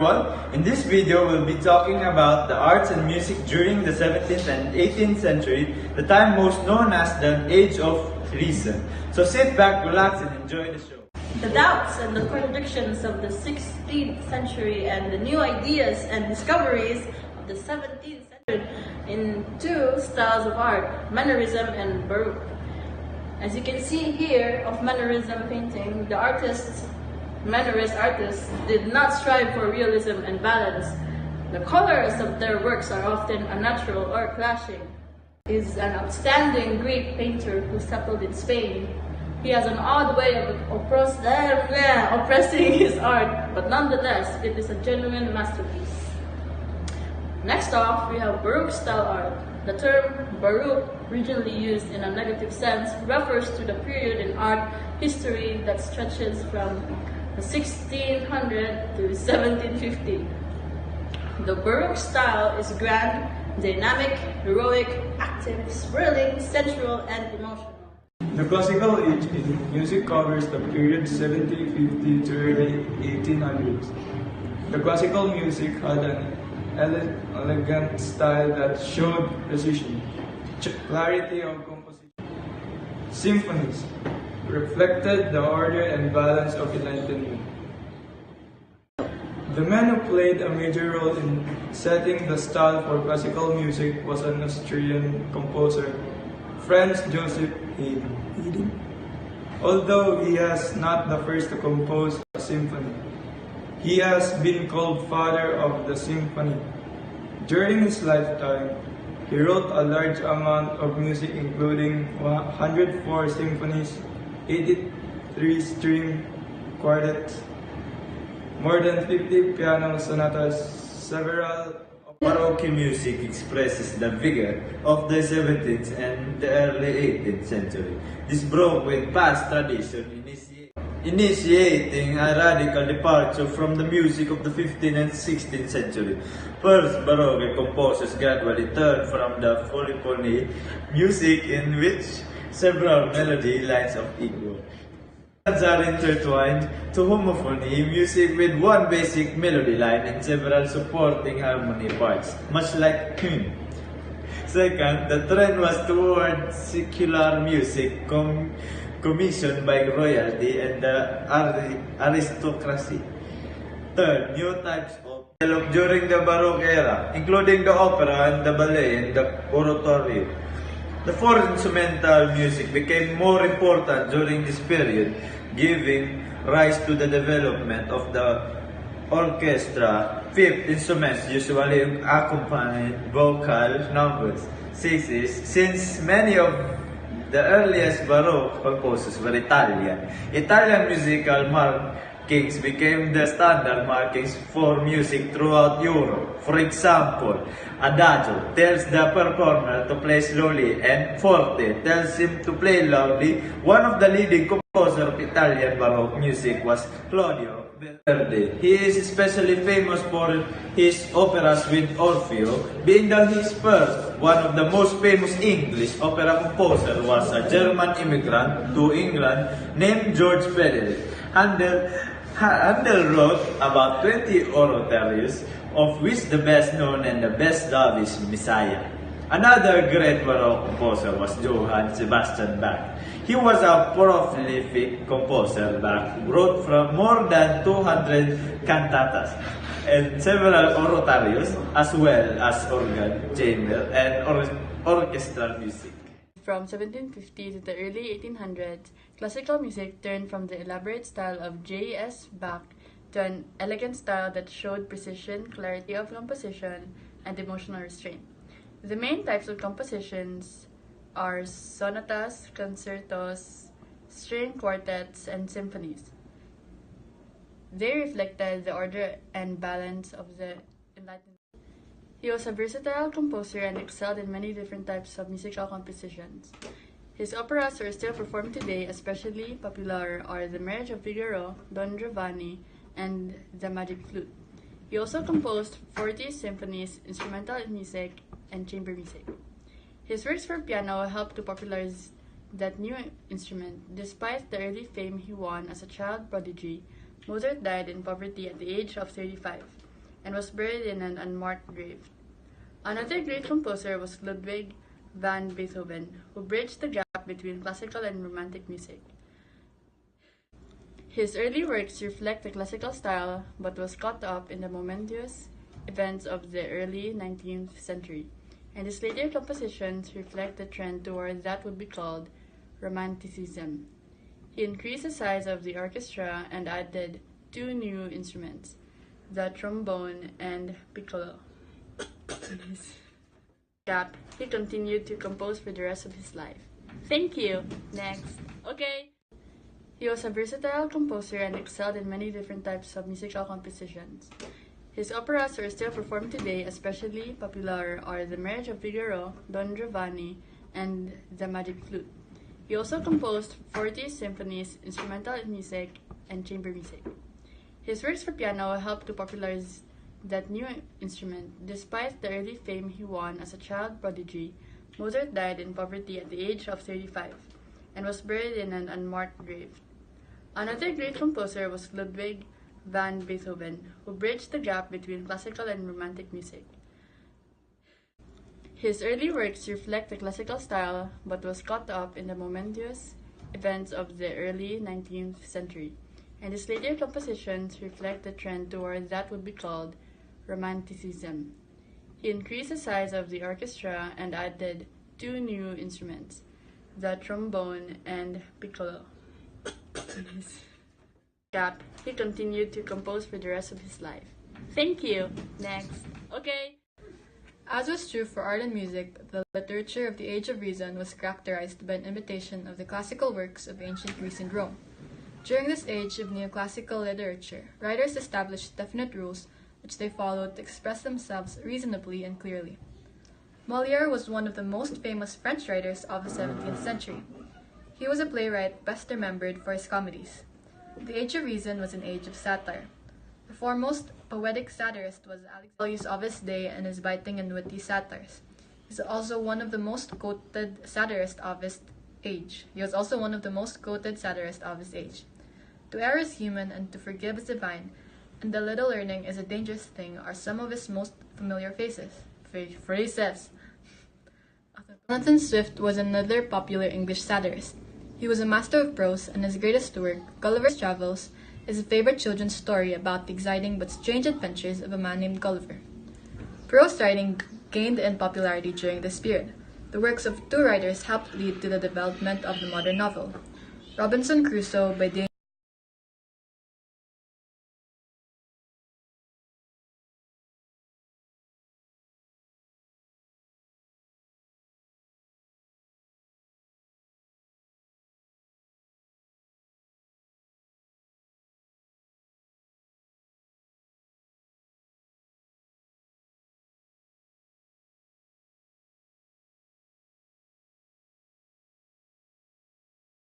In this video, we'll be talking about the arts and music during the 17th and 18th century, the time most known as the Age of Reason. So sit back, relax, and enjoy the show. The doubts and the contradictions of the 16th century and the new ideas and discoveries of the 17th century in two styles of art, Mannerism and Baroque. As you can see here of Mannerism painting, the Mannerist artists did not strive for realism and balance. The colors of their works are often unnatural or clashing. He is an outstanding Greek painter who settled in Spain. He has an odd way of oppressing his art, but nonetheless, it is a genuine masterpiece. Next off, we have Baroque style art. The term Baroque, originally used in a negative sense, refers to the period in art history that stretches from the 1600 to 1750. The Baroque style is grand, dynamic, heroic, active, swirling, sensual, and emotional. The classical age in music covers the period 1750 to early 1800s. The classical music had an elegant style that showed precision, clarity of composition. Symphonies reflected the order and balance of enlightenment. The man who played a major role in setting the style for classical music was an Austrian composer, Franz Joseph Haydn. Although he is not the first to compose a symphony, he has been called father of the symphony. During his lifetime, he wrote a large amount of music including 104 symphonies, 83 string quartets, more than 50 piano sonatas, several. Baroque music expresses the vigor of the 17th and the early 18th century. This broke with past tradition, initiating a radical departure from the music of the 15th and 16th century. First, Baroque composers gradually turned from the polyphony music in which several melody lines of equal are intertwined to homophony music with one basic melody line and several supporting harmony parts, much like hymn. Second, the trend was towards secular music commissioned by royalty and the aristocracy. Third, new types of developed during the Baroque era, including the opera and the ballet and the oratorio. The fourth, instrumental music became more important during this period, giving rise to the development of the orchestra. Fifth, instruments usually accompanied vocal numbers. Sixth, since many of the earliest Baroque composers were Italian musical markings became the standard markings for music throughout Europe. For example, Adagio tells the performer to play slowly and Forte tells him to play loudly. One of the leading composers of Italian Baroque music was Claudio Verdi. He is especially famous for his operas with Orfeo, being his first. One of the most famous English opera composer was a German immigrant to England named George Frederick. Handel wrote about 20 oratorios, of which the best known and the best loved is Messiah. Another great Baroque composer was Johann Sebastian Bach. He was a prolific composer. Bach wrote from more than 200 cantatas and several oratorios, as well as organ, chamber, and orchestral music. From 1750 to the early 1800s, classical music turned from the elaborate style of J.S. Bach to an elegant style that showed precision, clarity of composition, and emotional restraint. The main types of compositions are sonatas, concertos, string quartets, and symphonies. They reflected the order and balance of the Enlightenment. He was a versatile composer and excelled in many different types of musical compositions. His operas are still performed today. Especially popular are The Marriage of Figaro, Don Giovanni, and The Magic Flute. He also composed 40 symphonies, instrumental music, and chamber music. His works for piano helped to popularize that new instrument. Despite the early fame he won as a child prodigy, Mozart died in poverty at the age of 35. and was buried in an unmarked grave. Another great composer was Ludwig van Beethoven, who bridged the gap between classical and romantic music. His early works reflect the classical style but was caught up in the momentous events of the early 19th century, and his later compositions reflect the trend toward that would be called Romanticism. He increased the size of the orchestra and added two new instruments, the trombone and piccolo. Gap, he continued to compose for the rest of his life. Thank you. Next. Okay. He was a versatile composer and excelled in many different types of musical compositions. His operas are still performed today, especially popular are The Marriage of Figaro, Don Giovanni, and The Magic Flute. He also composed 40 symphonies, instrumental music, and chamber music. His works for piano helped to popularize that new instrument. Despite the early fame he won as a child prodigy, Mozart died in poverty at the age of 35 and was buried in an unmarked grave. Another great composer was Ludwig van Beethoven, who bridged the gap between classical and romantic music. His early works reflect the classical style but was caught up in the momentous events of the early 19th century, and his later compositions reflect the trend toward that would be called Romanticism. He increased the size of the orchestra and added two new instruments, the trombone and piccolo. Gap, he continued to compose for the rest of his life. Thank you. Next. Okay. As was true for art and music, the literature of the Age of Reason was characterized by an imitation of the classical works of ancient Greece and Rome. During this age of neoclassical literature, writers established definite rules which they followed to express themselves reasonably and clearly. Molière was one of the most famous French writers of the 17th century. He was a playwright best remembered for his comedies. The Age of Reason was an age of satire. The foremost poetic satirist was Alexander of his day and his biting and witty satires. He was also one of the most quoted satirists of his age. To err is human and to forgive is divine, and a little learning is a dangerous thing are some of his most familiar phrases. Jonathan Swift was another popular English satirist. He was a master of prose, and his greatest work, Gulliver's Travels, is a favorite children's story about the exciting but strange adventures of a man named Gulliver. Prose writing gained in popularity during this period. The works of two writers helped lead to the development of the modern novel. Robinson Crusoe by